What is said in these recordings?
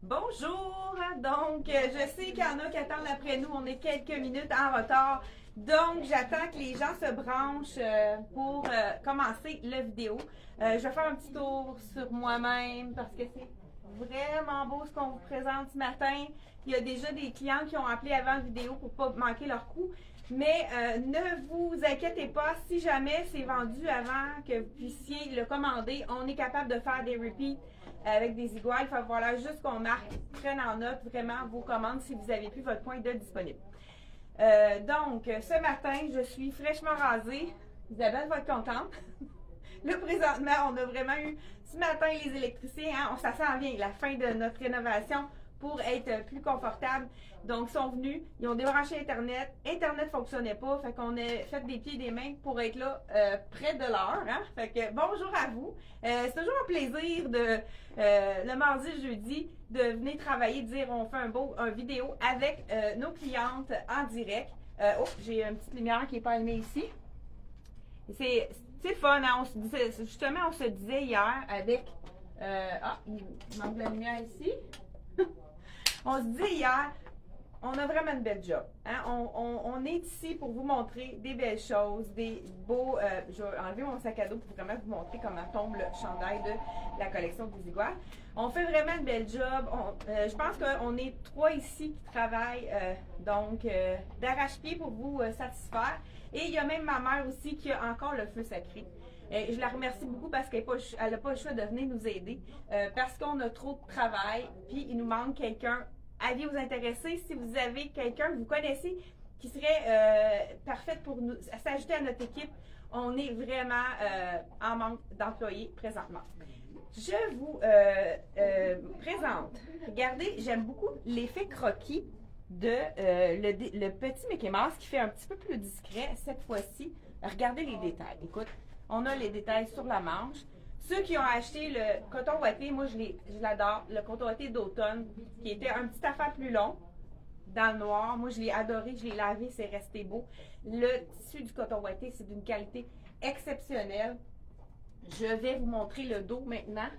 Bonjour! Donc, je sais qu'il y en a qui attendent après nous. On est quelques minutes en retard. Donc, j'attends que les gens se branchent pour commencer la vidéo. Je vais faire un petit tour sur moi-même parce que c'est vraiment beau ce qu'on vous présente ce matin. Il y a déjà des clients qui ont appelé avant la vidéo pour ne pas manquer leur coup. Mais ne vous inquiétez pas, si jamais c'est vendu avant que vous puissiez le commander, on est capable de faire des repeats avec des iguales. Il va falloir juste qu'on marque, prenne en note vraiment vos commandes si vous n'avez plus votre point de disponible. Donc, ce matin, je suis fraîchement rasée. Isabelle va être contente. Là, présentement, on a vraiment eu ce matin les électriciens, hein, ça s'en vient, la fin de notre rénovation pour être plus confortable. Donc, ils sont venus, ils ont débranché Internet. Internet ne fonctionnait pas, fait qu'on a fait des pieds et des mains pour être là près de l'heure. Hein? Fait que bonjour à vous. C'est toujours un plaisir de le mardi, jeudi, de venir travailler, de dire on fait un vidéo avec nos clientes en direct. J'ai une petite lumière qui n'est pas allumée ici. C'est fun, hein? On se disait hier avec... il manque de la lumière ici. On se disait hier, on a vraiment une belle job. Hein? On est ici pour vous montrer des belles choses, des beaux... je vais enlever mon sac à dos pour vraiment vous montrer comment tombe le chandail de la collection des Iguales. On fait vraiment une belle job. Je pense qu'on est 3 ici qui travaillent d'arrache-pied pour vous satisfaire. Et il y a même ma mère aussi qui a encore le feu sacré. Je la remercie beaucoup parce qu'elle n'a pas le choix de venir nous aider parce qu'on a trop de travail, puis il nous manque quelqu'un à vous intéresser. Si vous avez quelqu'un que vous connaissez qui serait parfaite pour nous s'ajouter à notre équipe, on est vraiment en manque d'employés présentement. Je vous présente. Regardez, j'aime beaucoup l'effet croquis de le petit Mickey Mouse qui fait un petit peu plus discret cette fois-ci. Regardez les détails. Écoute, on a les détails sur la manche. Ceux qui ont acheté le coton ouaté, moi je l'adore, le coton ouaté d'automne, qui était un petit affaire plus long, dans le noir. Moi je l'ai adoré, je l'ai lavé, c'est resté beau. Le tissu du coton ouaté, c'est d'une qualité exceptionnelle. Je vais vous montrer le dos maintenant.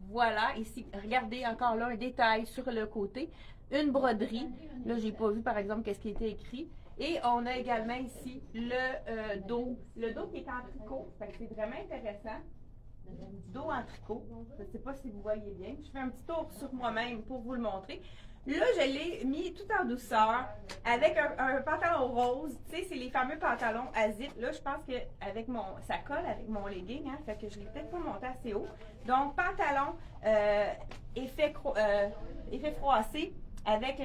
Voilà, ici, regardez encore là un détail sur le côté. Une broderie. Là, j'ai pas vu par exemple qu'est-ce qui était écrit. Et on a également ici le dos. Le dos qui est en tricot. C'est vraiment intéressant. Dos en tricot. Je ne sais pas si vous voyez bien. Je fais un petit tour sur moi-même pour vous le montrer. Là, je l'ai mis tout en douceur avec un pantalon rose. Tu sais, c'est les fameux pantalons à zip. Là, je pense que ça colle avec mon legging. Hein, fait que je ne l'ai peut-être pas monté assez haut. Donc, pantalon effet froissé avec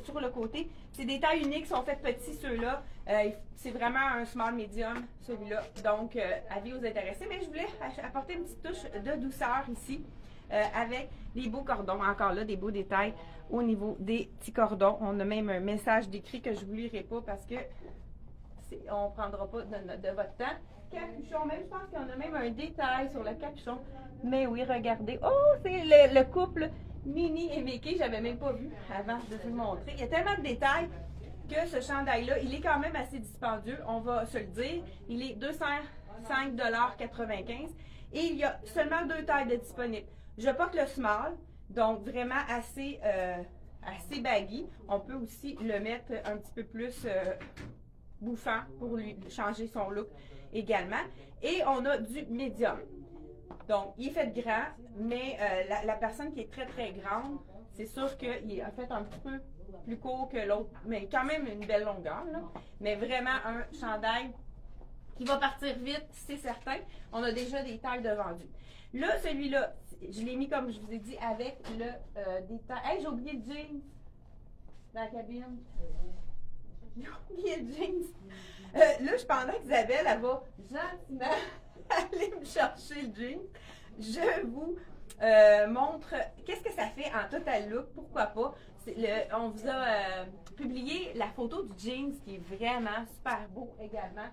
sur le côté. C'est des tailles uniques, sont faits petits ceux-là. C'est vraiment un small medium, celui-là. Donc, avis aux intéressés. Mais je voulais apporter une petite touche de douceur ici avec les beaux cordons. Encore là, des beaux détails au niveau des petits cordons. On a même un message décrit que je ne vous lirai pas parce que on ne prendra pas de votre temps. Capuchon, même je pense qu'il y en a même un détail sur le capuchon. Mais oui, regardez. Oh, c'est le couple Minnie et Mickey, j'avais même pas vu avant de vous le montrer. Il y a tellement de détails que ce chandail-là, il est quand même assez dispendieux, on va se le dire. Il est 205,95 $ et il y a seulement 2 tailles de disponibles. Je porte le small, donc vraiment assez baggy. On peut aussi le mettre un petit peu plus bouffant pour lui changer son look également. Et on a du medium. Donc, il est fait grand, mais la personne qui est très, très grande, c'est sûr qu'il est fait un petit peu plus court que l'autre, mais quand même une belle longueur, là. Mais vraiment un chandail qui va partir vite, c'est certain. On a déjà des tailles de vendu. Là, celui-là, je l'ai mis, comme je vous ai dit, avec le détail. Hey, j'ai oublié le jeans dans la cabine. J'ai oublié le jeans. Là, je pendant qu'Isabelle, elle va gentiment aller me chercher le jean. Je vous montre qu'est-ce que ça fait en total look, pourquoi pas. On vous a publié la photo du jeans qui est vraiment super beau également.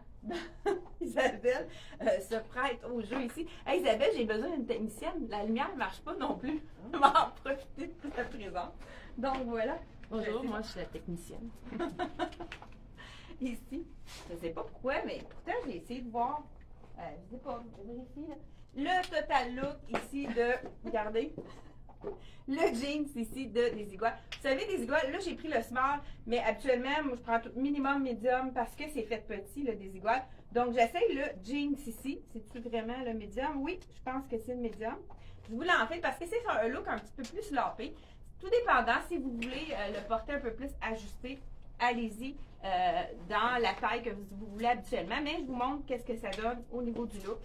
Isabelle se prête au jeu ici. Hey, Isabelle, j'ai besoin d'une technicienne. La lumière ne marche pas non plus. Je vais en profiter de la présence. Donc voilà. Bonjour, moi je suis la technicienne. Ici, je ne sais pas pourquoi, mais pourtant j'ai essayé de voir. Je ne sais pas, je vérifie. Le total look ici de, regardez, Le jeans ici de Desigual. Vous savez, Desigual, là j'ai pris le small, mais habituellement, moi je prends tout minimum medium parce que c'est fait petit, le Desigual. Donc j'essaye le jeans ici. C'est-tu vraiment le medium? Oui, je pense que c'est le medium. Je vous l'en fais parce que c'est un look un petit peu plus lapé. Tout dépendant, si vous voulez le porter un peu plus ajusté, allez-y dans la taille que vous voulez habituellement. Mais je vous montre qu'est-ce que ça donne au niveau du look.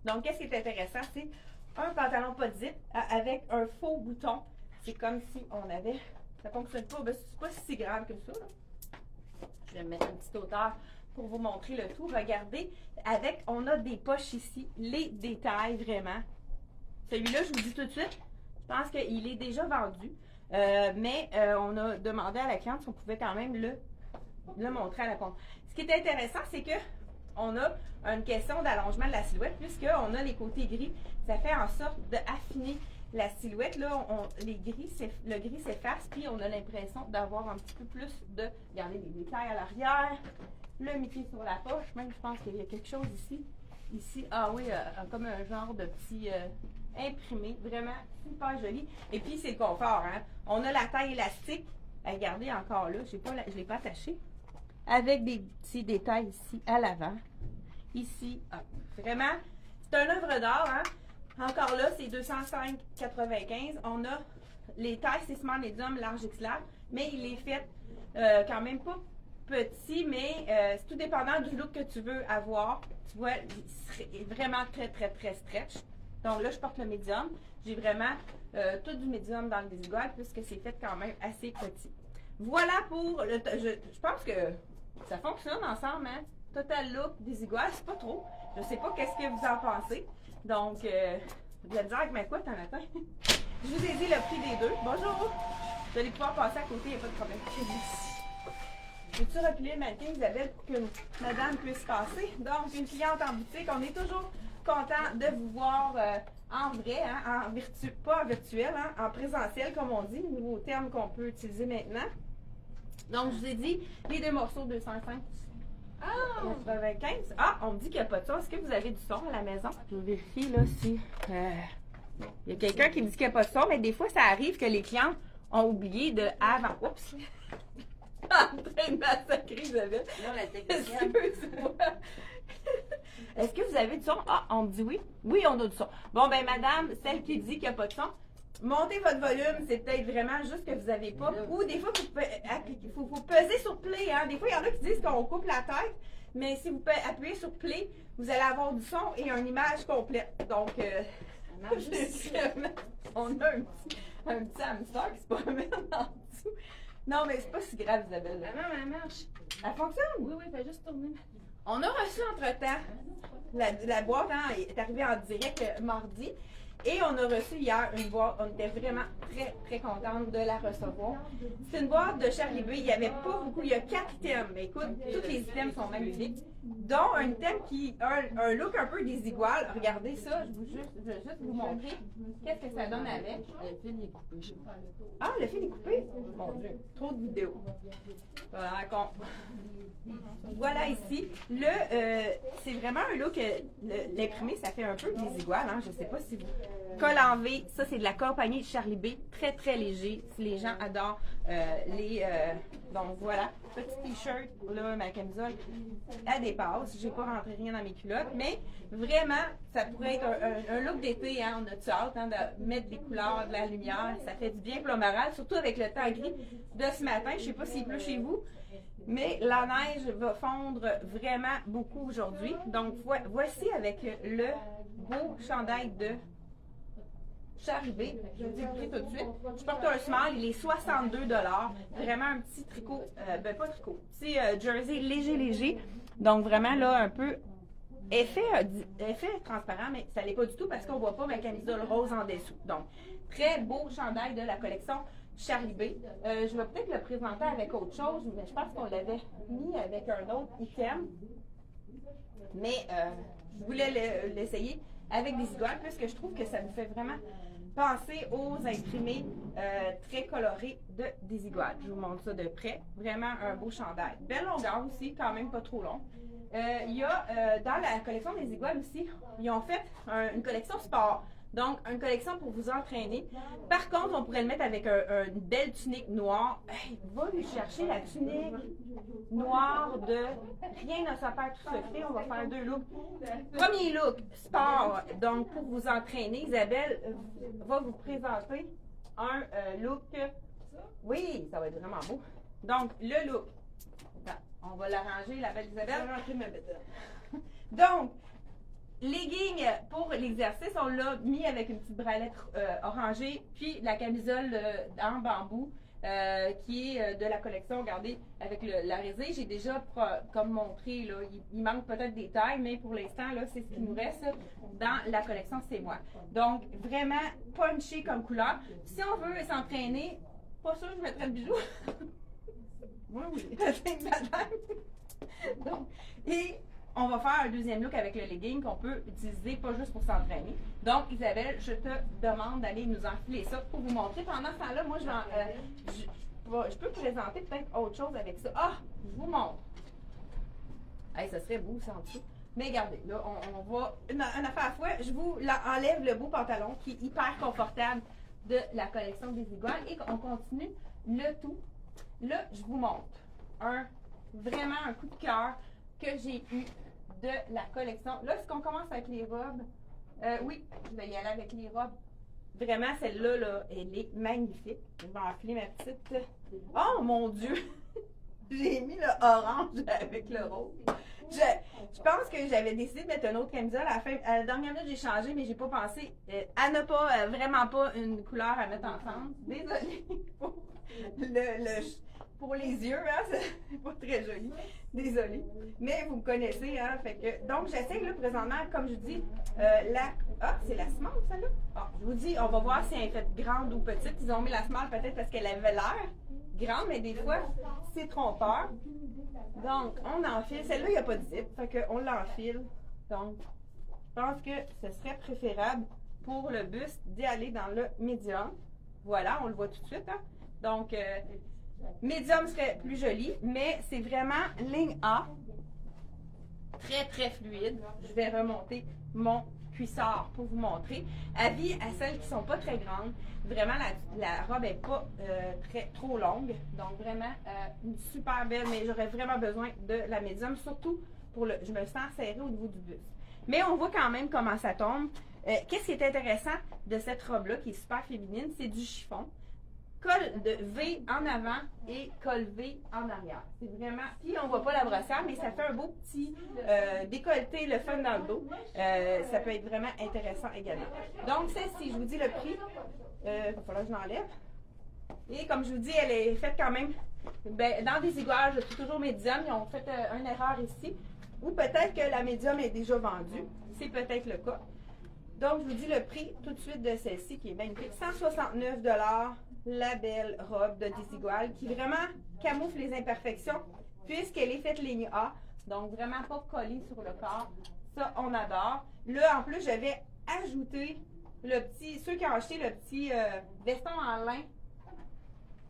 Donc, qu'est-ce qui est intéressant, c'est un pantalon pas de zip avec un faux bouton. C'est comme si on avait... Ça fonctionne pas, ben, c'est pas si grave que ça. Là. Je vais mettre une petite hauteur pour vous montrer le tout. Regardez, on a des poches ici, les détails vraiment. Celui-là, je vous dis tout de suite, je pense qu'il est déjà vendu. Mais on a demandé à la cliente si on pouvait quand même le montrer à la compte. Ce qui est intéressant, c'est que on a une question d'allongement de la silhouette, puisqu'on a les côtés gris. Ça fait en sorte d'affiner la silhouette. Là, le gris s'efface, puis on a l'impression d'avoir un petit peu plus de, regardez, les détails à l'arrière, le Mickey sur la poche. Même, je pense qu'il y a quelque chose ici. Ici, ah oui, comme un genre de petit imprimé. Vraiment super joli. Et puis, c'est le confort. Hein? On a la taille élastique. Regardez encore là, je ne l'ai pas attaché. Avec des petits détails ici à l'avant. Ici, vraiment, c'est une œuvre d'art. Hein? Encore là, c'est 205,95. On a les tailles, c'est small, medium, large, x large, mais il est fait quand même pas petit, mais c'est tout dépendant du look que tu veux avoir. Tu vois, il est vraiment très, très, très stretch. Donc là, je porte le medium. J'ai vraiment tout du medium dans le Desigual puisque c'est fait quand même assez petit. Voilà pour le... Je pense que ça fonctionne ensemble, hein? Total look Desigual, c'est pas trop. Je sais pas qu'est-ce que vous en pensez. Donc, vous allez dire avec ma couette en attend. Je vous ai dit le prix des deux. Bonjour! Vous allez pouvoir passer à côté, il n'y a pas de problème. Peux-tu reculer le mannequin, Isabelle, pour que madame puisse passer? Donc, une cliente en boutique, on est toujours content de vous voir en vrai, hein, pas en virtuel, hein, en présentiel, comme on dit, nouveau terme qu'on peut utiliser maintenant. Donc, je vous ai dit, les deux morceaux, 205. 95. Ah, on me dit qu'il n'y a pas de son. Est-ce que vous avez du son à la maison? Je vérifie là si. Il y a quelqu'un qui me dit qu'il n'y a pas de son, mais des fois, ça arrive que les clients ont oublié de avant. Oups! En train de massacrer Isabelle. Non, la technicienne. Est-ce que vous avez du son? Ah, on me dit oui. Oui, on a du son. Bon, ben, madame, celle qui dit qu'il n'y a pas de son, montez votre volume, c'est peut-être vraiment juste que vous n'avez pas. Ou des fois, il faut peser sur play. Hein. Des fois, il y en a qui disent qu'on coupe la tête, mais si vous appuyez sur play, vous allez avoir du son et une image complète. Donc, on a un petit hamster qui se promène en dessous. Non, mais c'est pas si grave, Isabelle. Elle marche. Elle fonctionne? Oui, fait juste tourner. On a reçu entre-temps, la boîte hein, est arrivée en direct mardi. Et on a reçu hier une boîte, on était vraiment très, très contente de la recevoir. C'est une boîte de Charlie B. Il n'y avait pas beaucoup, il y a 4 items. Mais écoute, tous les items sont magnifiques. Dont un item qui a un look un peu Desigual. Regardez ça, je vais juste vous montrer qu'est-ce que ça donne avec. Le fil est coupé, je sais pas. Ah, le fil est coupé? Mon Dieu, trop de vidéos. Voilà ici. C'est vraiment un look, l'imprimé, ça fait un peu Desigual. Hein? Je ne sais pas si vous... Col en V, ça c'est de la compagnie Charlie B. Très, très léger. Si les gens adorent donc voilà, petit t-shirt, là, ma camisole, elle dépasse. J'ai pas rentré rien dans mes culottes, mais vraiment, ça pourrait être un look d'été, hein. On a-tu hâte hein, de mettre des couleurs, de la lumière, ça fait du bien pour le moral, surtout avec le temps gris de ce matin. Je sais pas s'il pleut chez vous, mais la neige va fondre vraiment beaucoup aujourd'hui. Donc voici avec le beau chandail de Charlie B. Je vous dis le prix tout de suite. Je porte un small, il est 62 $. Vraiment un petit tricot, pas tricot, petit jersey léger. Donc vraiment là, un peu effet transparent, mais ça l'est pas du tout parce qu'on voit pas ma camisole rose en dessous. Donc, très beau chandail de la collection Charlie B. Je vais peut-être le présenter avec autre chose, mais je pense qu'on l'avait mis avec un autre item. Mais je voulais l'essayer avec des iguales puisque je trouve que ça nous fait vraiment penser aux imprimés très colorés de Desigual. Je vous montre ça de près. Vraiment un beau chandail. Belle longueur aussi, quand même pas trop long. Il y a dans la collection Desigual aussi, ils ont fait une collection sport. Donc, une collection pour vous entraîner. Par contre, on pourrait le mettre avec une belle tunique noire. Hey, va lui chercher la tunique noire de Rien ne s'appelle tout se fait. On va faire 2 looks. Premier look, sport. Donc, pour vous entraîner, Isabelle va vous présenter un look. Oui, ça va être vraiment beau. Donc, le look. Attends, on va l'arranger, la belle Isabelle. Donc, legging pour l'exercice, on l'a mis avec une petite bralette orangée, puis la camisole en bambou qui est de la collection, regardez, avec la résée. J'ai déjà comme montré, là, il manque peut-être des tailles, mais pour l'instant, là, c'est ce qui nous reste dans la collection C'est moi. Donc, vraiment punché comme couleur. Si on veut s'entraîner, pas sûr que je mettrais le bijou. Moi, oui. C'est une bataille. Donc, et on va faire un deuxième look avec le legging qu'on peut utiliser pas juste pour s'entraîner. Donc, Isabelle, je te demande d'aller nous enfiler ça pour vous montrer. Pendant ce temps-là, moi, je peux présenter peut-être autre chose avec ça. Ah, je vous montre. Hey, ça serait beau, ça, en dessous. Mais regardez, là, on va... Une affaire à fois, je vous enlève le beau pantalon qui est hyper confortable de la collection des Iguales et on continue le tout. Là, je vous montre vraiment un coup de cœur que j'ai eu de la collection. Là, est-ce qu'on commence avec les robes? Oui, je vais y aller avec les robes. Vraiment, celle-là, là, elle est magnifique. Je vais enfiler ma petite... Oh, mon Dieu! J'ai mis le orange avec le rose. Je pense que j'avais décidé de mettre une autre camisole. À la dernière minute, j'ai changé, mais j'ai pas pensé. Elle n'a pas, vraiment pas une couleur à mettre ensemble. Désolée pour les yeux, hein, c'est pas très joli. Désolée. Mais vous me connaissez, hein. Fait que, donc, j'essaie là présentement, comme je dis, Ah, c'est la small, celle-là? Ah, je vous dis, on va voir si elle est faite grande ou petite. Ils ont mis la small peut-être parce qu'elle avait l'air grande, mais des fois, c'est trompeur. Donc, on enfile. Celle-là, il n'y a pas de zip, fait qu'on l'enfile. Donc, je pense que ce serait préférable pour le buste d'y aller dans le médium. Voilà, on le voit tout de suite, hein. Donc, médium serait plus joli, mais c'est vraiment ligne A. Très, très fluide. Je vais remonter mon cuissard pour vous montrer. Avis à celles qui ne sont pas très grandes. Vraiment, la robe n'est pas trop longue. Donc, vraiment, une super belle, mais j'aurais vraiment besoin de la médium, surtout pour je me sens serrée au niveau du buste. Mais on voit quand même comment ça tombe. Qu'est-ce qui est intéressant de cette robe-là, qui est super féminine, c'est du chiffon. Col de V en avant et col V en arrière. C'est vraiment... Puis on voit pas la brossière, mais ça fait un beau petit décolleté, le fun dans le dos. Ça peut être vraiment intéressant également. Donc celle-ci, je vous dis le prix. Il va falloir que je l'enlève. Et comme je vous dis, elle est faite quand même... dans des iguales, je suis toujours médium. Ils ont fait une erreur ici. Ou peut-être que la médium est déjà vendue. C'est peut-être le cas. Donc, je vous dis le prix tout de suite de celle-ci qui est magnifique. 169 $. La belle robe de Desigual qui vraiment camoufle les imperfections puisqu'elle est faite ligne A. Donc, vraiment pas collée sur le corps. Ça, on adore. Là, en plus, j'avais ajouté ceux qui ont acheté le petit veston en lin.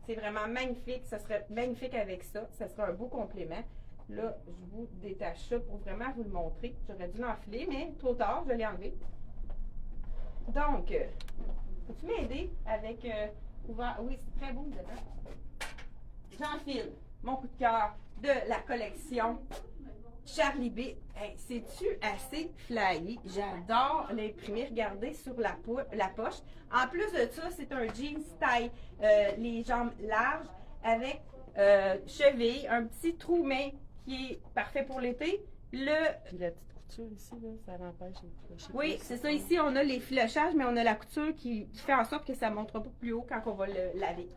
C'est vraiment magnifique. Ça serait magnifique avec ça. Ça serait un beau complément. Là, je vous détache ça pour vraiment vous le montrer. J'aurais dû l'enfiler, mais trop tard, je l'ai enlevé. Donc, peux-tu m'aider avec... Oui, c'est très beau, j'enfile mon coup de cœur de la collection Charlie B. Hey, c'est-tu assez flyé? J'adore l'imprimer. Regardez sur la poche. En plus de ça, c'est un jeans taille les jambes larges avec cheville, un petit trou main qui est parfait pour l'été. Puis la petite couture ici, là, ça l'empêche de filocher. Oui, c'est ça. Ici, on a les filochages, mais on a la couture qui fait en sorte que ça ne montera pas plus haut quand on va le laver.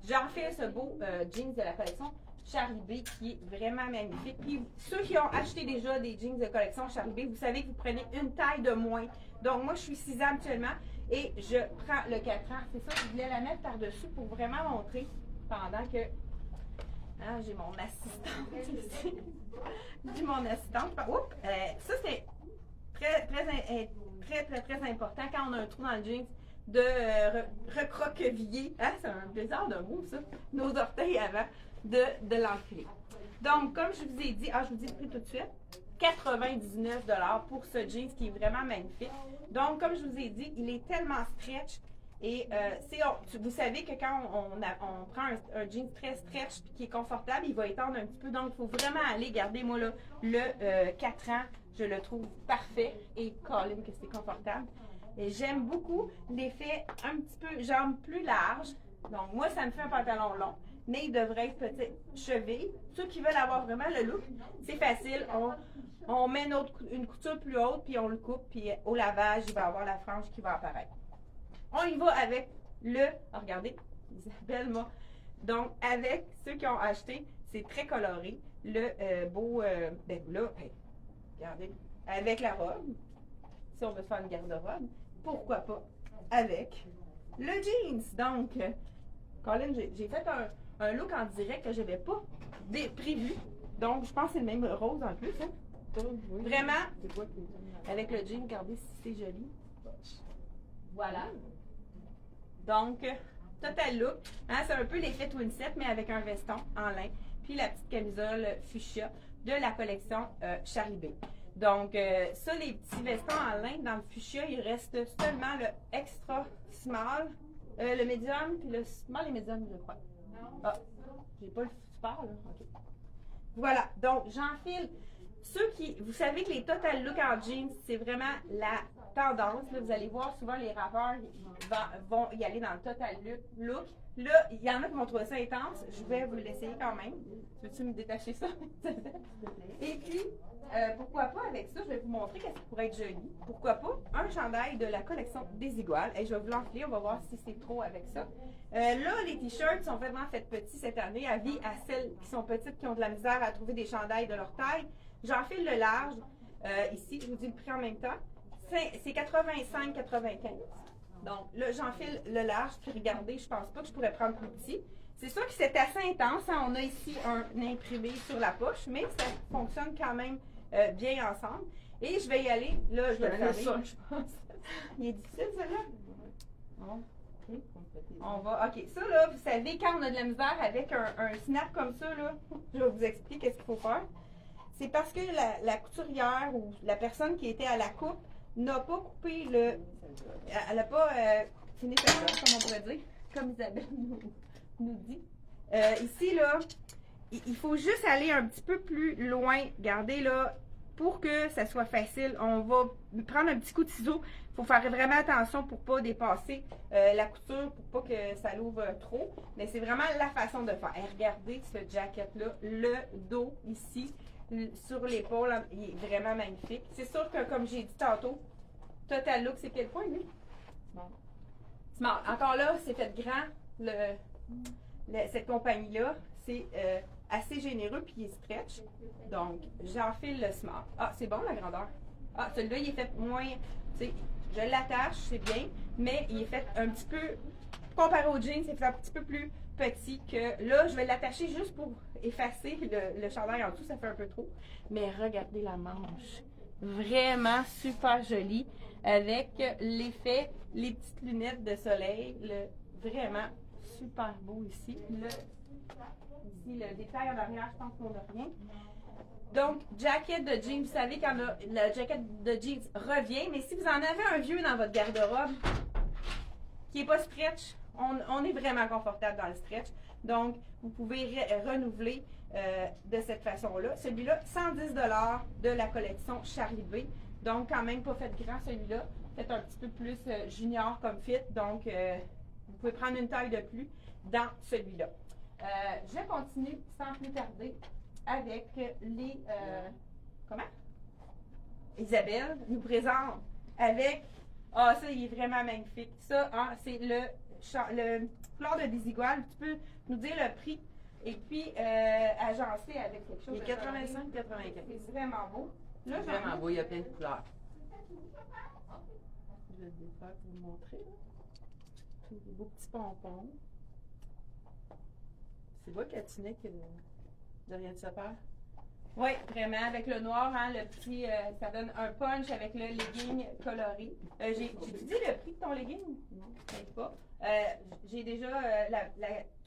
J'en fais ce beau jeans de la collection Charlie B qui est vraiment magnifique. Puis ceux qui ont acheté déjà des jeans de collection Charlie B, vous savez que vous prenez une taille de moins. Donc moi, je suis 6 ans actuellement et je prends le 4 ans. C'est ça, je voulais la mettre par-dessus pour vraiment montrer pendant que... Hein, j'ai mon assistante ici. J'ai mon assistante. Oups! Ça, c'est très important quand on a un trou dans le jeans de recroqueviller. Hein, c'est un plaisir de mot, ça. Nos orteils avant de l'enfiler. Donc, comme je vous ai dit, je vous dis le prix tout de suite. 99 pour ce jeans qui est vraiment magnifique. Donc, comme je vous ai dit, il est tellement stretch. Et vous savez que quand on prend un jeans très stretch qui est confortable, il va étendre un petit peu. Donc, il faut vraiment aller, regardez, moi là, le 4 ans, je le trouve parfait. Et Colin, que c'est confortable. Et j'aime beaucoup l'effet un petit peu jambes plus larges. Donc, moi, ça me fait un pantalon long, mais il devrait être petit cheville. Ceux qui veulent avoir vraiment le look, c'est facile. On met une couture plus haute, puis on le coupe, puis au lavage, il va avoir la frange qui va apparaître. On y va avec regardez, Isabelle m'a. Donc, avec ceux qui ont acheté, c'est très coloré. Le beau, ben là, hey, regardez, avec la robe, si on veut faire une garde-robe, pourquoi pas avec le jeans. Donc, Colin, j'ai fait un look en direct que je n'avais pas prévu. Donc, je pense que c'est le même rose en plus. Hein? Vraiment, avec le jean, regardez si c'est joli. Voilà. Donc, total look. Hein, c'est un peu l'effet Twinset, mais avec un veston en lin. Puis la petite camisole fuchsia de la collection Charlie B. Donc, ça, les petits vestons en lin dans le fuchsia, il reste seulement le extra small, le medium, puis le small et medium, je crois. Ah, j'ai pas le super, là. OK. Voilà. Donc, j'enfile. Vous savez que les total look en jeans, c'est vraiment la tendance. Là, vous allez voir souvent les rappeurs vont y aller dans le total look. Là, il y en a qui vont trouver ça intense. Je vais vous l'essayer quand même. Peux-tu me détacher ça? Et puis, pourquoi pas avec ça, je vais vous montrer qu'est-ce qui pourrait être joli. Pourquoi pas un chandail de la collection Desiguales. Et je vais vous l'enfiler, on va voir si c'est trop avec ça. Là, les t-shirts sont vraiment faits petits cette année. Avis à celles qui sont petites, qui ont de la misère à trouver des chandails de leur taille. J'enfile le large. Ici, je vous dis le prix en même temps. C'est 85,95. Donc là, j'enfile le large. Puis regardez, je pense pas que je pourrais prendre plus petit. C'est sûr que c'est assez intense. Hein? On a ici un imprimé sur la poche, mais ça fonctionne quand même bien ensemble. Et je vais y aller. Là, je vais le fermer. Je pense. Il est difficile, celui-là? Non. On va. OK. Ça, là, vous savez, quand on a de la misère avec un snap comme ça, là, je vais vous expliquer qu'est-ce qu'il faut faire. C'est parce que la couturière ou la personne qui était à la coupe n'a pas coupé le. Elle n'a pas fini sa chose, comme on pourrait dire, comme Isabelle nous dit. Ici, là, il faut juste aller un petit peu plus loin. Regardez, là, pour que ça soit facile, on va prendre un petit coup de ciseau. Il faut faire vraiment attention pour ne pas dépasser la couture, pour pas que ça l'ouvre trop. Mais c'est vraiment la façon de faire. Et regardez ce jacket-là, le dos ici. Sur l'épaule, il est vraiment magnifique. C'est sûr que, comme j'ai dit tantôt, Total Look, c'est quel point, lui? Smart. Encore là, c'est fait grand. Cette compagnie-là, c'est assez généreux puis il est stretch. Donc, j'enfile le Smart. Ah, c'est bon la grandeur. Ah, celui-là, il est fait moins. Je l'attache, c'est bien, mais il est fait un petit peu. Comparé au jean, c'est fait un petit peu plus petit que. Là, je vais l'attacher juste pour effacer le chandail en dessous, ça fait un peu trop. Mais regardez la manche. Vraiment super jolie. Avec l'effet, les petites lunettes de soleil. Vraiment super beau ici. Ici, le détail en arrière, je pense qu'on n'a rien. Donc, jacket de jeans, vous savez quand le jacket de jeans revient, mais si vous en avez un vieux dans votre garde-robe qui n'est pas stretch, on est vraiment confortable dans le stretch. Donc, vous pouvez renouveler de cette façon-là. Celui-là, 110 $ de la collection Charlie B. Donc, quand même pas fait grand celui-là. Fait un petit peu plus junior comme fit. Donc, vous pouvez prendre une taille de plus dans celui-là. Je continue sans plus tarder avec les... comment? Isabelle nous présente avec... Ah, ça, il est vraiment magnifique. Ça, hein, c'est le fleur de Desiguales. Tu peux nous dire le prix et puis agencer avec quelque chose. Il est 85,95. C'est vraiment beau. Là, C'est vraiment beau, il y a plein de couleurs. Je vais le défaire pour vous montrer. Tous des beaux petits pompons. C'est beau Catinique de rien de se faire. Oui, vraiment, avec le noir, hein, le prix, ça donne un punch avec le legging coloré. J'ai-tu dit le prix de ton legging? Non, peut-être pas. J'ai déjà la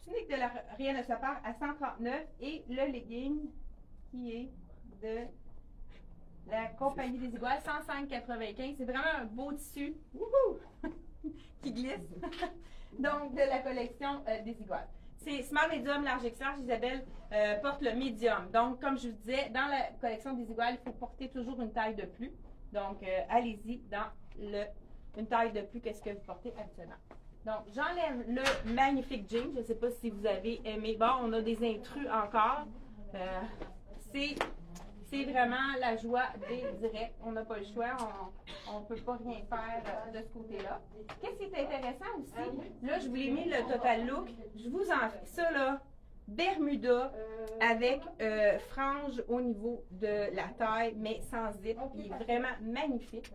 tunique de rien ne se perd à 139 et le legging qui est de la compagnie des iguales, 105,95. C'est vraiment un beau tissu. Wouhou! Qui glisse. Donc, de la collection des iguales. C'est small, medium, large, extra. large. Isabelle porte le medium. Donc, comme je vous disais, dans la collection des iguales, il faut porter toujours une taille de plus. Donc, allez-y dans une taille de plus que ce que vous portez habituellement. Donc, j'enlève le magnifique jean. Je ne sais pas si vous avez aimé. Bon, on a des intrus encore. C'est vraiment la joie des directs. On n'a pas le choix. On ne peut pas rien faire de ce côté-là. Qu'est-ce qui est intéressant aussi? Là, je vous l'ai mis le total look. Je vous en fais ça là. Bermuda avec frange au niveau de la taille, mais sans zip. Il est vraiment magnifique.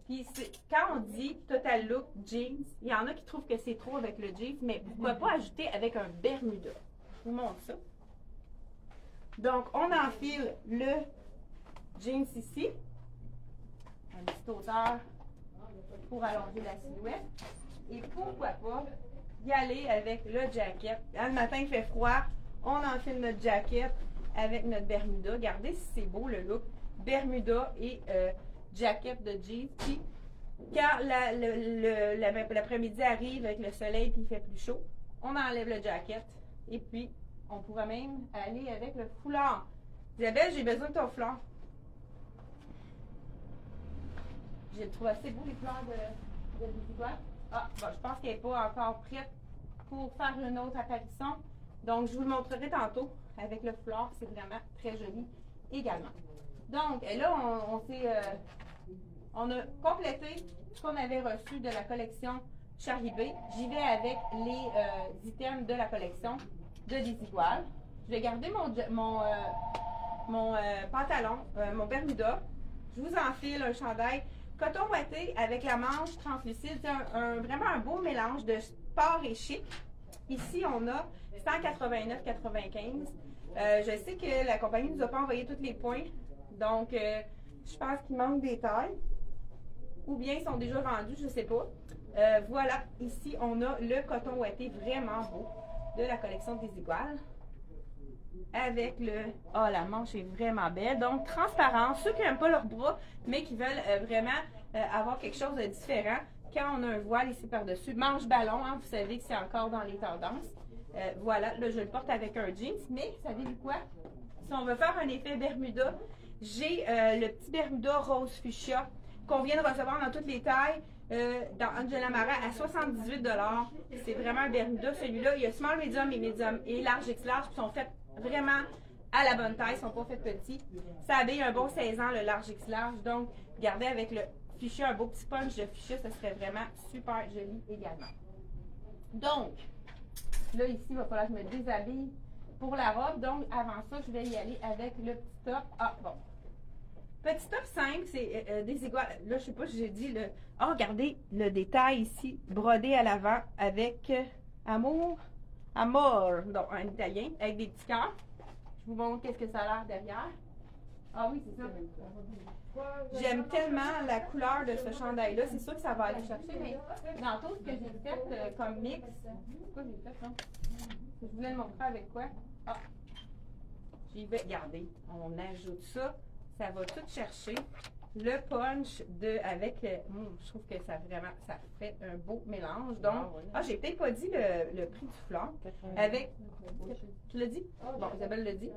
Puis quand on dit total look jeans, il y en a qui trouvent que c'est trop avec le jeans, mais pourquoi pas ajouter avec un Bermuda? Je vous montre ça. Donc, on enfile le jeans ici. Un petit hauteur pour allonger la silhouette. Et pourquoi pas y aller avec le jacket. Le matin, il fait froid. On enfile notre jacket avec notre Bermuda. Regardez si c'est beau le look. Bermuda et jacket de jeans. Puis, quand l'après-midi arrive avec le soleil et il fait plus chaud, on enlève le jacket. Et puis, on pourra même aller avec le foulard. Isabelle, j'ai besoin de ton foulard. Je le trouve assez beau, les fleurs de Visigoire. Ah, bon, je pense qu'elle n'est pas encore prête pour faire une autre apparition. Donc, je vous le montrerai tantôt avec le foulard. C'est vraiment très joli également. Donc, là, on a complété ce qu'on avait reçu de la collection Charlie B. J'y vais avec les items de la collection de Desigual. Je vais garder mon pantalon, mon Bermuda. Je vous enfile un chandail coton ouaté avec la manche translucide. C'est vraiment un beau mélange de sport et chic. Ici, on a 189,95. Je sais que la compagnie ne nous a pas envoyé tous les points. Donc, je pense qu'il manque des tailles. Ou bien ils sont déjà vendus, je ne sais pas. Voilà, ici, on a le coton ouaté vraiment beau de la collection Desigual. Avec le... Oh, la manche est vraiment belle. Donc, transparent. Ceux qui n'aiment pas leurs bras, mais qui veulent vraiment avoir quelque chose de différent. Quand on a un voile ici par-dessus. Manche ballon, hein, vous savez que c'est encore dans les tendances. Voilà, là, je le porte avec un jeans. Mais, savez-vous quoi? Si on veut faire un effet Bermuda, j'ai le petit Bermuda rose fuchsia qu'on vient de recevoir dans toutes les tailles. Dans Angela Mara à 78 $. C'est vraiment un Bermuda. Celui-là, il y a small, medium et large, X large qui sont faits vraiment à la bonne taille, ils ne sont pas faits petits. Ça habille un bon 16 ans, le large X large. Donc, gardez avec le fuchsia, un beau petit punch de fuchsia, ça serait vraiment super joli également. Donc, là, ici, il va falloir que je me déshabille pour la robe. Donc, avant ça, je vais y aller avec le petit top. Ah, bon. Petit top 5, c'est Desigual. Là, je sais pas si j'ai dit le... Oh, regardez le détail ici, brodé à l'avant avec Amor, donc en italien, avec des petits cœurs. Je vous montre qu'est-ce que ça a l'air derrière. Ah oui, c'est ça. J'aime tellement la couleur de ce chandail-là. C'est sûr que ça va aller chercher, mais dans tout ce que j'ai fait comme mix, pourquoi j'ai fait ça? Je voulais le montrer avec quoi? Ah, j'y vais. Regardez, on ajoute ça. Ça va tout chercher. Le punch avec je trouve que ça fait un beau mélange. Donc, j'ai peut-être pas dit le prix du foulard. Avec, tu l'as dit? Bon, Isabelle l'a dit.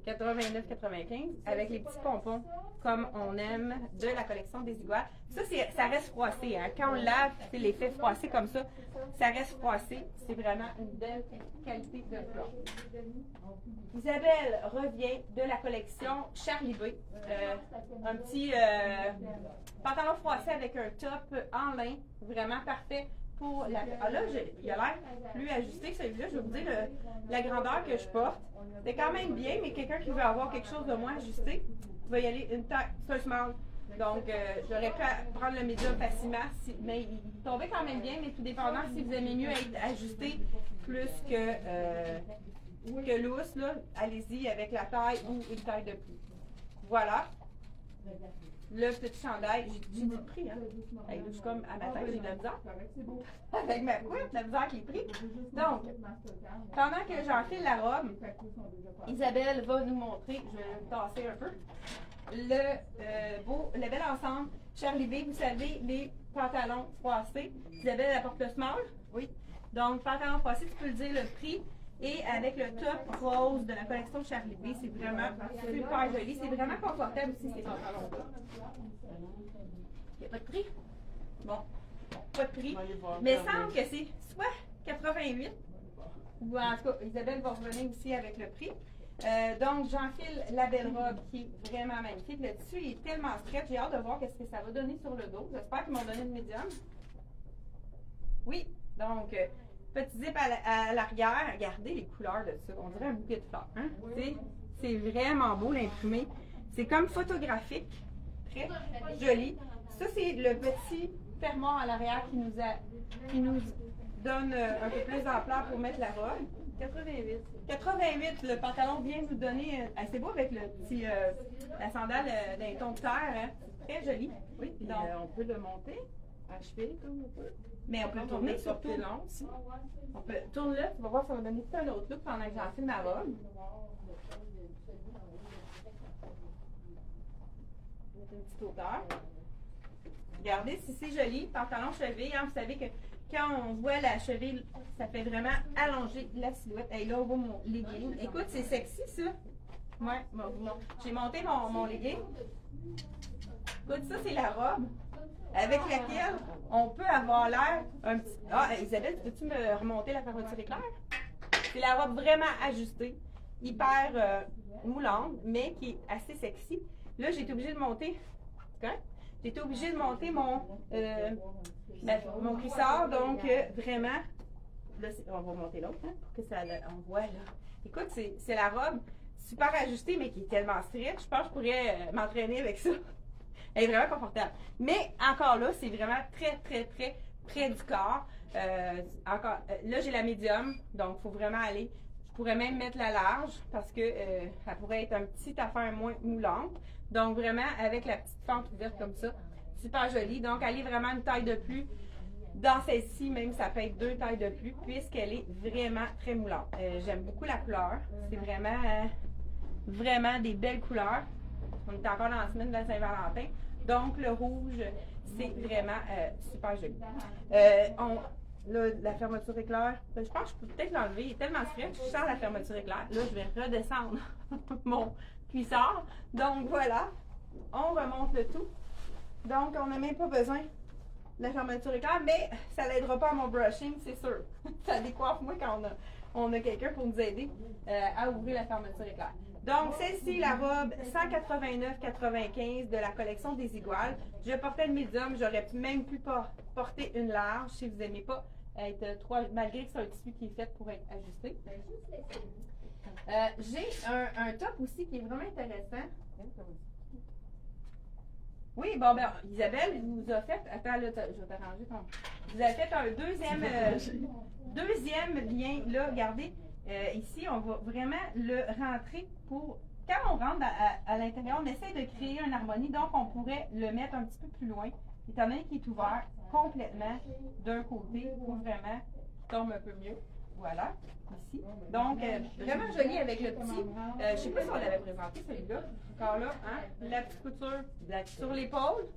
89,95 avec les petits pompons comme on aime de la collection Desigual. Ça reste froissé. Hein. Quand on lave, c'est l'effet froissé comme ça. Ça reste froissé. C'est vraiment une belle qualité de foulard. Isabelle revient de la collection Charlie B. Un petit pantalon froissé avec un top en lin. Vraiment parfait pour la... Ah là, il a l'air plus ajusté que celui-là. Je vais vous dire la grandeur que je porte. C'est quand même bien, mais quelqu'un qui veut avoir quelque chose de moins ajusté, va y aller une taille. C'est un small. Donc, j'aurais pu prendre le médium facilement, mais il tombait quand même bien, mais tout dépendant si vous aimez mieux être ajusté plus que loose, là, allez-y avec la taille ou une taille de plus. Voilà. Le petit chandail, j'ai du prix, hein. Hey, je suis comme à ma tête, j'ai de la misère. Avec ma couette, la misère avec les prix. Donc, pendant que j'enfile la robe, Isabelle va nous montrer, je vais le tasser un peu. le bel ensemble Charlie B. Vous savez, les pantalons froissés. Isabelle apporte le small. Oui. Donc, pantalon froissé, tu peux le dire le prix. Et avec le top rose de la collection Charlie B, c'est vraiment super joli. C'est vraiment confortable aussi, ces pantalons-là. Il n'y a pas de prix? Bon, pas de prix. Mais il semble que c'est soit 88, ou en tout cas, Isabelle va revenir aussi avec le prix. Donc, j'enfile la belle robe qui est vraiment magnifique. Le tissu il est tellement stretch. J'ai hâte de voir ce que ça va donner sur le dos. J'espère qu'ils m'ont donné le médium. Oui, donc, petit zip à l'arrière. Regardez les couleurs de ça. On dirait un bouquet de fleurs. Hein? C'est vraiment beau l'imprimé. C'est comme photographique. Très joli. Ça, c'est le petit fermoir à l'arrière qui nous donne un peu plus d'ampleur pour mettre la robe. 88. 88, le pantalon vient nous donner. C'est beau avec le petit, la sandale d'un ton de terre. Hein? Très joli. Oui, puis donc, on peut le monter à cheville comme on peut. Mais on peut tourner surtout. Long aussi. On peut tourner là, tu vas voir, ça va donner tout un autre look pendant que j'enfile ma robe. Mettre une petite hauteur. Regardez, c'est joli, pantalon cheville. Hein, vous savez que quand on voit la cheville, ça fait vraiment allonger la silhouette. Et là, on voit mon legging. Écoute, c'est sexy, ça. Ouais, bon, j'ai monté mon legging. Écoute, ça, c'est la robe avec laquelle on peut avoir l'air un petit... Ah, Isabelle, peux-tu me remonter la fermeture éclair? C'est la robe vraiment ajustée, hyper moulante, mais qui est assez sexy. Là, j'ai été obligée de monter... J'ai été obligée de monter mon cuissard, donc vraiment... Là, on va monter l'autre, hein, pour que ça on voit, là. Écoute, c'est la robe super ajustée, mais qui est tellement stretch. Je pense que je pourrais m'entraîner avec ça. Elle est vraiment confortable. Mais encore là, c'est vraiment très, très, très près du corps. Là, j'ai la médium, donc il faut vraiment aller. Je pourrais même mettre la large parce que elle pourrait être un petit affaire moins moulante. Donc vraiment, avec la petite fente ouverte comme ça, super jolie. Donc, elle est vraiment une taille de plus. Dans celle-ci, même, ça peut être 2 tailles de plus puisqu'elle est vraiment très moulante. J'aime beaucoup la couleur. C'est vraiment, vraiment des belles couleurs. On est encore dans la semaine de la Saint-Valentin. Donc, le rouge, c'est vraiment super joli. Là, la fermeture éclair, je pense que je peux peut-être l'enlever. Il est tellement stretch, je sens la fermeture éclair. Là, je vais redescendre mon cuissard. Donc, voilà. On remonte le tout. Donc, on n'a même pas besoin de la fermeture éclair, mais ça l'aidera pas à mon brushing, c'est sûr. Ça décoiffe moins quand on a quelqu'un pour nous aider à ouvrir la fermeture éclair. Donc, celle-ci, la robe 189,95 de la collection des Iguales. Je portais le médium, j'aurais même pu porter une large si vous n'aimez pas être trop, malgré que c'est un tissu qui est fait pour être ajusté. J'ai un top aussi qui est vraiment intéressant. Oui, bon, ben, Isabelle vous a fait. Attends, là, je vais t'arranger ton. Vous avez fait un deuxième lien, là, regardez. Ici, on va vraiment le rentrer pour. Quand on rentre à l'intérieur, on essaie de créer une harmonie, donc on pourrait le mettre un petit peu plus loin, étant donné qu'il est ouvert complètement d'un côté pour vraiment qu'il tombe un peu mieux. Voilà, ici. Donc, vraiment joli avec le petit. Je ne sais pas si on l'avait présenté celui-là. Encore là, hein? La petite couture sur l'épaule.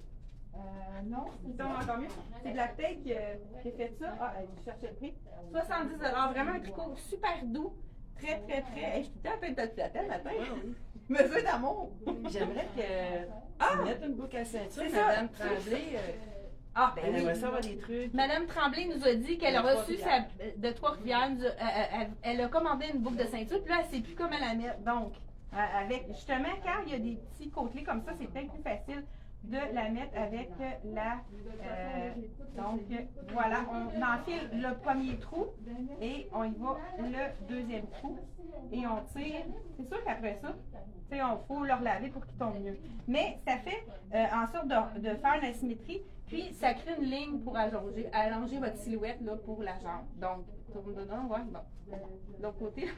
Non, il tombe encore mieux. C'est Black Tape qui a fait ça. Ah, je cherchais le prix. 70 $. Vraiment un tricot super doux. Très, très, très. Hey, je suis tout à fait de te le matin. Mesure d'amour. J'aimerais que tu mettes une boucle à ceinture, C'est ça. Madame Tremblay. Ah, ben Elle oui. aimerait ça avoir des trucs. Madame Tremblay nous a dit qu'elle a reçu de Trois-Rivières. Elle a commandé une boucle de ceinture, puis là, elle ne sait plus comment la mettre. Donc, avec justement, quand il y a des petits côtelets comme ça, c'est peut-être plus facile de la mettre avec la... donc, voilà, on enfile le premier trou et on y va le deuxième trou et on tire. C'est sûr qu'après ça, il faut le relaver pour qu'il tombe mieux. Mais ça fait en sorte de faire l'asymétrie, puis ça crée une ligne pour allonger votre silhouette là, pour la jambe. Donc, tourne dedans, ouais, bon. De l'autre côté.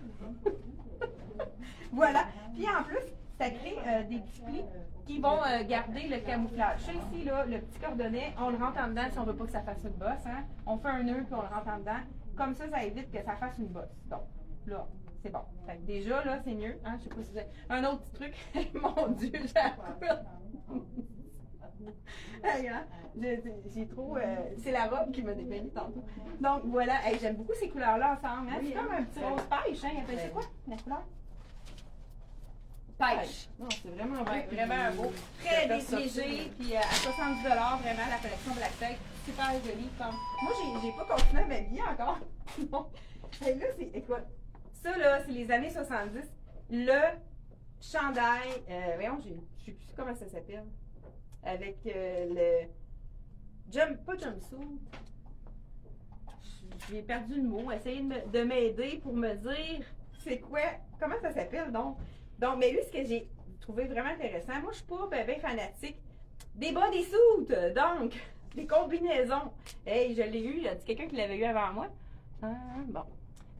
Voilà. Puis en plus, ça crée des petits plis qui vont garder le camouflage. Ça ici, là, le petit cordonnet, on le rentre en dedans si on ne veut pas que ça fasse une bosse. Hein. On fait un nœud puis on le rentre en dedans. Comme ça, ça évite que ça fasse une bosse. Donc, Là, c'est bon. Fait que déjà, là, c'est mieux. Hein? Je sais pas si vous avez... Un autre petit truc. Mon Dieu, j'ai la couleur. Hey, hein? J'ai trop... c'est la robe qui m'a dépeignée tantôt. Donc, voilà. Hey, j'aime beaucoup ces couleurs-là ensemble. Hein? Oui, C'est comme un petit rose pêche. Hein? Appelle ça quoi, la couleur? Pêche. Non, c'est vraiment beau. Ouais, puis vraiment beau. ça Très fait sortir. léger, puis à 70 vraiment, la collection Black Tech. Super jolie. Comme... Moi, j'ai pas continué à m'habiller encore. Non. Et là, c'est. Écoute, ça, là, c'est les années 70. Le chandail. Voyons, je sais plus comment ça s'appelle. Avec le. Pas jumpsuit. J'ai perdu le mot. Essayez de m'aider pour me dire c'est quoi. Comment ça s'appelle donc? Donc, mais lui, ce que j'ai trouvé vraiment intéressant, moi, je suis pas bien fanatique des bodysuits, donc, des combinaisons. Hey, je l'ai eu, il y a quelqu'un qui l'avait eu avant moi. Ah, bon.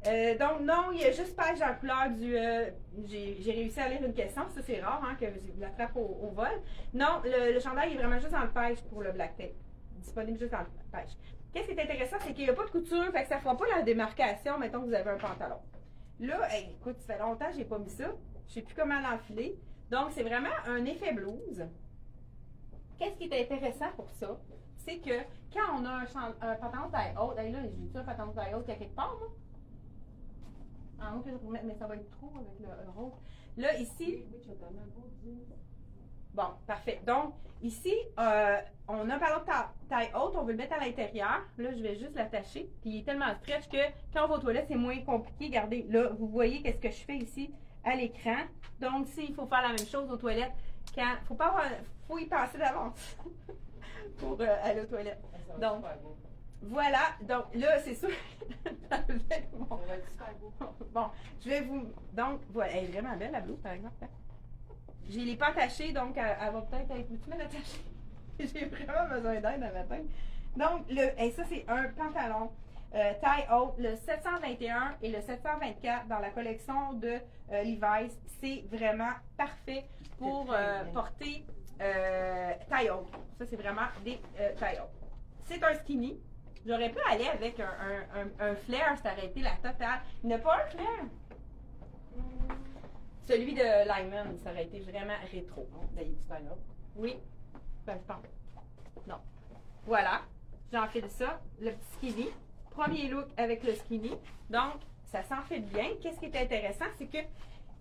Donc, non, il y a juste pêche dans la couleur du. J'ai réussi à lire une question, ça c'est rare, hein, que je l'attrape au vol. Non, le chandail est vraiment juste dans le pêche pour le black tape. Disponible juste dans le pêche. Qu'est-ce qui est intéressant, c'est qu'il n'y a pas de couture, fait que ça ne fera pas la démarcation, mettons que vous avez un pantalon. Là, hey, écoute, ça fait longtemps que je n'ai pas mis ça. Je ne sais plus comment l'enfiler. Donc, c'est vraiment un effet blouse. Qu'est-ce qui est intéressant pour ça? C'est que quand on a un pantalon taille haute, hey, là, j'ai-tu un pantalon taille haute quelque part, moi? En haut que je vais remettre, mais ça va être trop avec le rose. Là, ici. Oui, tu as donné un beau jean. Bon, parfait. Donc, ici, on a un pantalon taille haute, on veut le mettre à l'intérieur. Là, je vais juste l'attacher. Puis, il est tellement stretch que quand on va aux toilettes, c'est moins compliqué. Regardez, là, vous voyez qu'est-ce que je fais ici à l'écran. Donc, s'il faut faire la même chose aux toilettes, faut y passer d'avance pour aller aux toilettes. Donc, voilà. Donc, là, c'est sûr. Avec mon- Ça va être super beau. Bon, je vais vous. Donc, voilà. Elle est vraiment belle, la blouse, par exemple. Hein? Je ne l'ai pas attachée, donc elle va peut-être être. Peux-tu me l'attacher? J'ai vraiment besoin d'aide un matin. Donc, ça, c'est un pantalon taille haute, le 721 et le 724 dans la collection de Levi's. C'est vraiment parfait pour porter taille haute. Ça, c'est vraiment des tailles hautes. C'est un skinny. J'aurais pu aller avec un flair, ça aurait été la totale. Il n'y a pas un flair. Celui de Lyman, ça aurait été vraiment rétro. Ben, il est du taille haute. Oui. Ben, je pense. Non. Voilà. J'enfile ça. Le petit skinny. Premier look avec le skinny. Donc, ça s'enfile bien. Qu'est-ce qui est intéressant, c'est que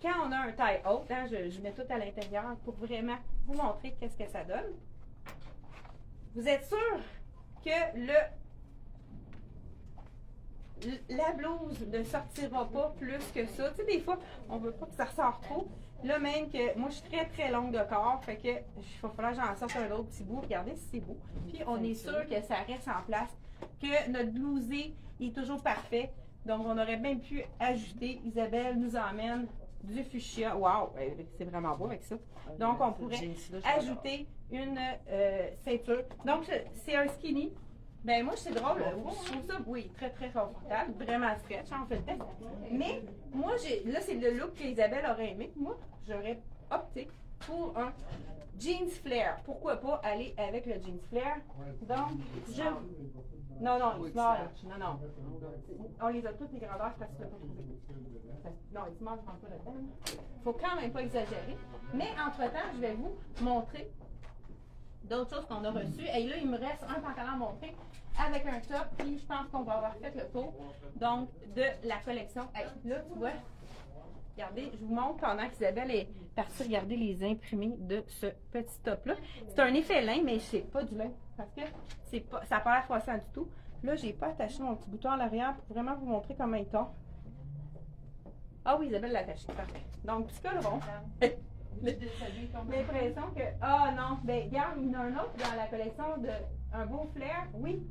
quand on a un taille haute, hein, je mets tout à l'intérieur pour vraiment vous montrer qu'est-ce que ça donne. Vous êtes sûr que la blouse ne sortira pas plus que ça. Tu sais, des fois, on veut pas que ça ressort trop. Là, même que moi, je suis très, très longue de corps. Fait que il va falloir que j'en sorte un autre petit bout. Regardez si c'est beau. Puis, on est sûr que ça reste en place. Que notre blousé est toujours parfait. Donc, on aurait même pu ajouter. Isabelle nous emmène du fuchsia. Waouh! C'est vraiment beau avec ça. Donc, on pourrait ajouter une ceinture. Donc, c'est un skinny. Ben moi, c'est drôle. Je trouve ça, oui, très, très confortable. Vraiment stretch, en fait. Mais moi, là, c'est le look qu'Isabelle aurait aimé. Moi, j'aurais opté pour un jeans flare. Pourquoi pas aller avec le jeans flare? Donc, non, small. Non. On les a toutes les grandeurs parce que non, les small, je rentre pas là-dedans. Faut quand même pas exagérer. Mais entre-temps, je vais vous montrer d'autres choses qu'on a reçues. Et là, il me reste un pantalon à montrer avec un top. Puis je pense qu'on va avoir fait le tour donc de la collection. Hey, là, tu vois, regardez, je vous montre pendant qu'Isabelle est partie regarder les imprimés de ce petit top-là. C'est un effet lin, mais c'est pas du lin. Parce que ça n'a pas l'air froissant du tout. Là, j'ai pas attaché mon petit bouton à l'arrière pour vraiment vous montrer comment il tombe. Ah oui, Isabelle l'a attaché. Parfait. Donc, petit col rond. L'impression que. Ah non, ben regarde, il y en a un autre dans la collection de un beau flair. Oui.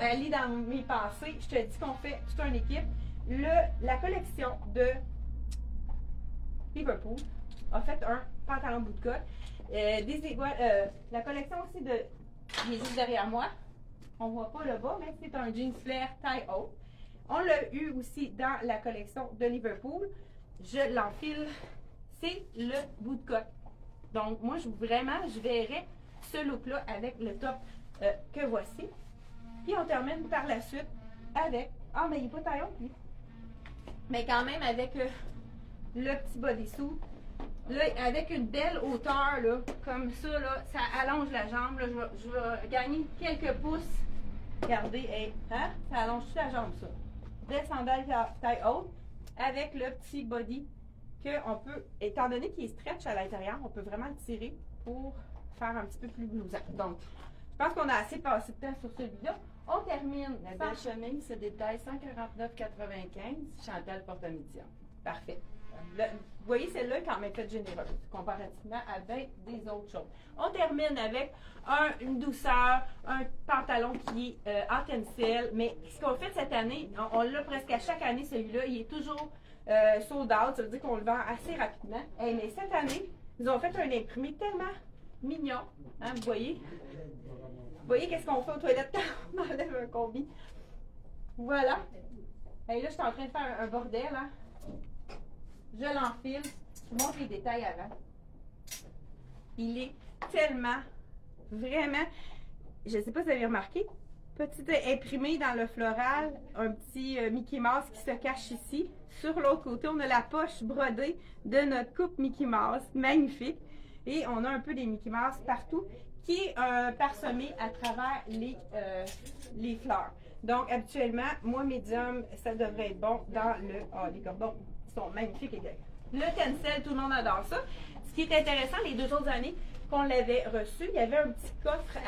Elle lit dans mes pensées. Je te dis qu'on fait toute une équipe. La collection de Liverpool a fait un pantalon bout de colle. La collection aussi de. Il est juste derrière moi. On ne voit pas le bas, mais c'est un jeans flair taille haute. On l'a eu aussi dans la collection de Liverpool. Je l'enfile. C'est le bout de coque. Donc, moi, je verrais ce look-là avec le top que voici. Puis, on termine par la suite avec... Ah, mais il n'est pas taille haute, lui. mais quand même avec le petit bodysuit. Là, avec une belle hauteur, là, comme ça, là, ça allonge la jambe. Là, je vais gagner quelques pouces. Regardez, hey, hein? Ça allonge toute la jambe, ça. Des sandales taille haute, avec le petit body qu'on peut, étant donné qu'il est stretch à l'intérieur, on peut vraiment le tirer pour faire un petit peu plus blousant. Donc, je pense qu'on a assez passé de temps sur celui-là. On termine. La belle chemise se détaille 149,95. Chantal porte un médium. Parfait. Vous voyez, celle-là est quand même faite généreuse comparativement avec des autres choses. On termine avec une douceur, un pantalon qui est en tencel. Mais ce qu'on fait cette année, on l'a presque à chaque année, celui-là, il est toujours sold out. Ça veut dire qu'on le vend assez rapidement. Hey, mais cette année, ils ont fait un imprimé tellement mignon. Hein, vous voyez? Vous voyez qu'est-ce qu'on fait aux toilettes quand on enlève un combi? Voilà. Et là, je suis en train de faire un bordel. Hein? Je l'enfile. Je vous montre les détails avant. Il est tellement, vraiment, je ne sais pas si vous avez remarqué, petit imprimé dans le floral, un petit Mickey Mouse qui se cache ici. Sur l'autre côté, on a la poche brodée de notre coupe Mickey Mouse. Magnifique. Et on a un peu des Mickey Mouse partout, qui est parsemé à travers les fleurs. Donc, habituellement, moi, médium, ça devrait être bon dans le... Ah, les cordons sont magnifiques. Le tencel, tout le monde adore ça. Ce qui est intéressant, les 2 autres années qu'on l'avait reçu, il y avait un petit coffre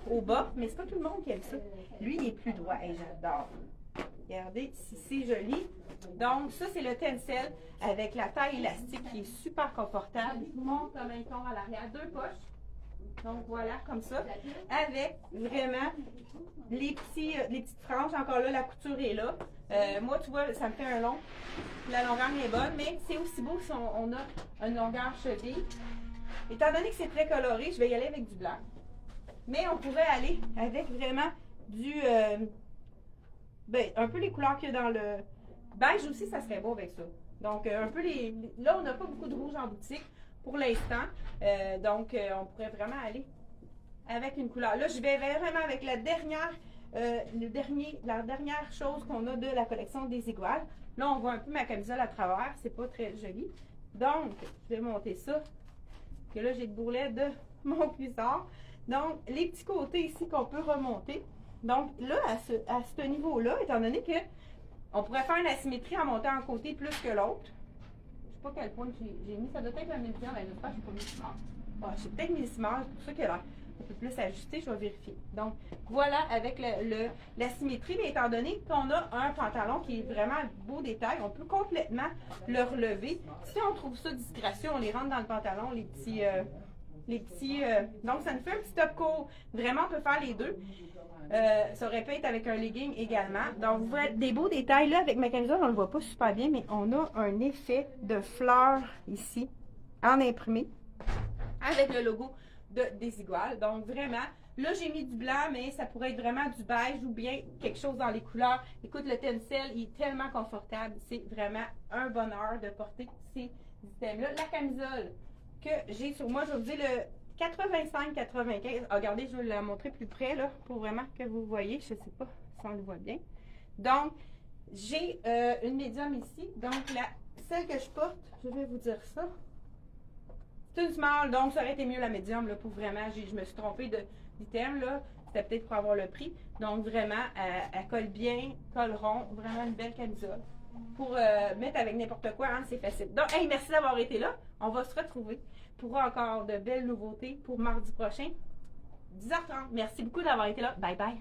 au bas, mais c'est pas tout le monde qui aime ça. Lui, il est plus droit. Et j'adore. Regardez, c'est joli. Donc, ça, c'est le tencel avec la taille élastique qui est super confortable. Je vous montre comment il tombe à l'arrière. 2 poches. Donc voilà, comme ça, avec vraiment les petites franges. Encore là, la couture est là. Moi, tu vois, ça me fait un long. La longueur est bonne, mais c'est aussi beau si on a une longueur cheville. Étant donné que c'est très coloré, je vais y aller avec du blanc. Mais on pourrait aller avec vraiment du... un peu les couleurs qu'il y a dans le... Beige aussi, ça serait beau avec ça. Donc, un peu les... Là, on n'a pas beaucoup de rouge en boutique pour l'instant. Donc, on pourrait vraiment aller avec une couleur. Là, je vais vraiment avec la dernière chose qu'on a de la collection des iguales. Là, on voit un peu ma camisole à travers. C'est pas très joli. Donc, je vais monter ça. Que là, j'ai le bourrelet de mon cuissard. Donc, les petits côtés ici qu'on peut remonter. Donc, là, à ce niveau-là, étant donné que on pourrait faire une asymétrie en montant un côté plus que l'autre. Je sais pas quel point j'ai mis. Ça doit être un médium, mais j'espère que je n'ai pas mis smart. Ah, j'ai peut-être mis smart, c'est pour ça qu'il a l'air un peu plus ajusté, je vais vérifier. Donc, voilà avec la symétrie, mais étant donné qu'on a un pantalon qui est vraiment beau détail, on peut complètement le relever. Si on trouve ça discrétion, on les rentre dans le pantalon, les petits... donc, ça nous fait un petit top court. Vraiment, on peut faire les deux. Ça aurait pu être avec un legging également. Donc, vous voyez des beaux détails. Là, avec ma camisole, on ne le voit pas super bien, mais on a un effet de fleurs ici, en imprimé, avec le logo de Desigual. Donc, vraiment, là, j'ai mis du blanc, mais ça pourrait être vraiment du beige ou bien quelque chose dans les couleurs. Écoute, le tencel, il est tellement confortable. C'est vraiment un bonheur de porter ces items-là. La camisole que j'ai sur moi, je vais vous dire le 85-95. Regardez, je vais la montrer plus près là, pour vraiment que vous voyez. Je ne sais pas si on le voit bien. Donc, j'ai une médium ici. Donc, celle que je porte, je vais vous dire ça. C'est une small, donc ça aurait été mieux la médium là, pour vraiment. Je me suis trompée d'item là. C'était peut-être pour avoir le prix. Donc, vraiment, elle colle bien, colle rond. Vraiment une belle camisole. Pour mettre avec n'importe quoi, hein, c'est facile. Donc, hey, merci d'avoir été là. On va se retrouver pour encore de belles nouveautés pour mardi prochain, 10h30. Merci beaucoup d'avoir été là. Bye bye.